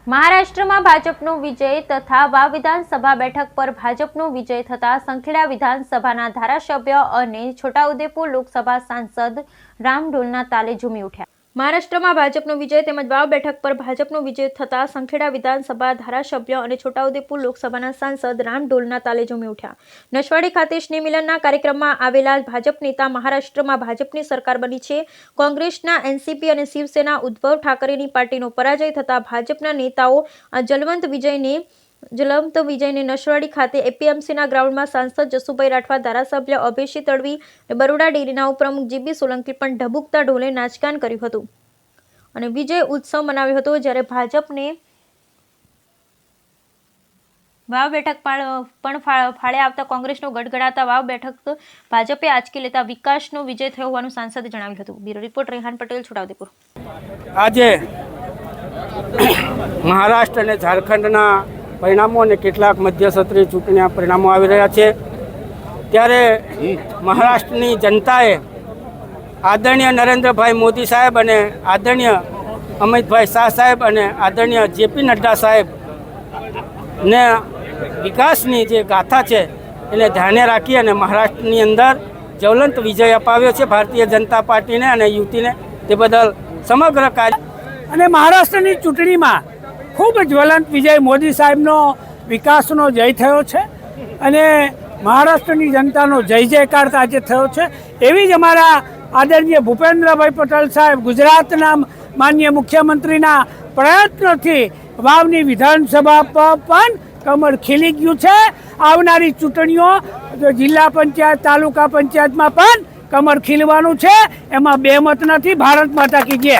મહારાષ્ટ્રમાં ભાજપનો વિજય તથા વાવ વિધાનસભા બેઠક પર ભાજપનો વિજય થતા સંખેડા વિધાનસભાના ધારાસભ્ય અને છોટાઉદેપુર લોકસભા સાંસદ રામઢોલના તાલે ઝૂમી ઉઠ્યા। મહારાષ્ટ્રમાં ભાજપનો વિજય તેમજ વાવ બેઠક પર ભાજપનો વિજય થતા સંખેડા વિધાનસભા ધારાસભ્ય અને છોટાઉદેપુર લોકસભાના સાંસદ રામઢોલના તાલે ઝૂમી ઉઠ્યા। નસવાડી ખાતે સ્નેહ મિલનના કાર્યક્રમમાં આવેલા ભાજપ નેતા મહારાષ્ટ્રમાં ભાજપની સરકાર બની છે। કોંગ્રેસના એનસીપી અને શિવસેના ઉદ્ધવ ઠાકરેની પાર્ટીનો પરાજય થતા ભાજપના નેતાઓ આ જલવંત વિજયને નસવાડી ખાતે એપીએમસીના ગ્રાઉન્ડમાં સાંસદ જસુભાઈ રાઠવા, ધારાસભ્ય અભયસિંહ તડવી અને બરોડા ડેરીના ઉપપ્રમુખ જીબી સોલંકી પણ ઢબુકતા ઢોલે નાચગાન કર્યું હતું અને વિજય ઉત્સવ મનાવ્યો હતો। જ્યારે ભાજપને વાવ બેઠક પણ ફાળે આવતા કોંગ્રેસનો ગડગડાતા વાવ બેઠક ભાજપે આંચકી લેતા વિકાસનો વિજય થયો હોવાનું સાંસદે જણાવ્યું હતું। Bureau report Rehan Patel, Chhota Udepur. આજે મહારાષ્ટ્ર અને ઝારખંડના પરિણામો અને કેટલાક મધ્યસત્રીય ચૂંટણીના પરિણામો આવી રહ્યા છે, ત્યારે મહારાષ્ટ્રની જનતાએ આદરણીય નરેન્દ્રભાઈ મોદી સાહેબ અને આદરણીય અમિતભાઈ શાહ સાહેબ અને આદરણીય જેપી નડ્ડા સાહેબને વિકાસની જે ગાથા છે એને ધ્યાને રાખી અને મહારાષ્ટ્રની અંદર જ્વલંત વિજય અપાવ્યો છે ભારતીય જનતા પાર્ટીને અને યુતિને। તે બદલ સમગ્ર કાર્ય અને મહારાષ્ટ્રની ચૂંટણીમાં ખૂબ જ્વલંત વિજય મોદી સાહેબનો વિકાસનો જય થયો છે અને મહારાષ્ટ્રની જનતાનો જય જયકાર આજે થયો છે। એવી જ અમારા આદરણીય ભૂપેન્દ્રભાઈ પટેલ સાહેબ ગુજરાતના માનનીય મુખ્યમંત્રીના પ્રયત્નોથી વાવની વિધાનસભા પર પણ કમળ ખીલી ગયું છે। આવનારી ચૂંટણીઓ જિલ્લા પંચાયત, તાલુકા પંચાયતમાં પણ કમળ ખીલવાનું છે, એમાં બે મત નથી। ભારત માતા કી જય।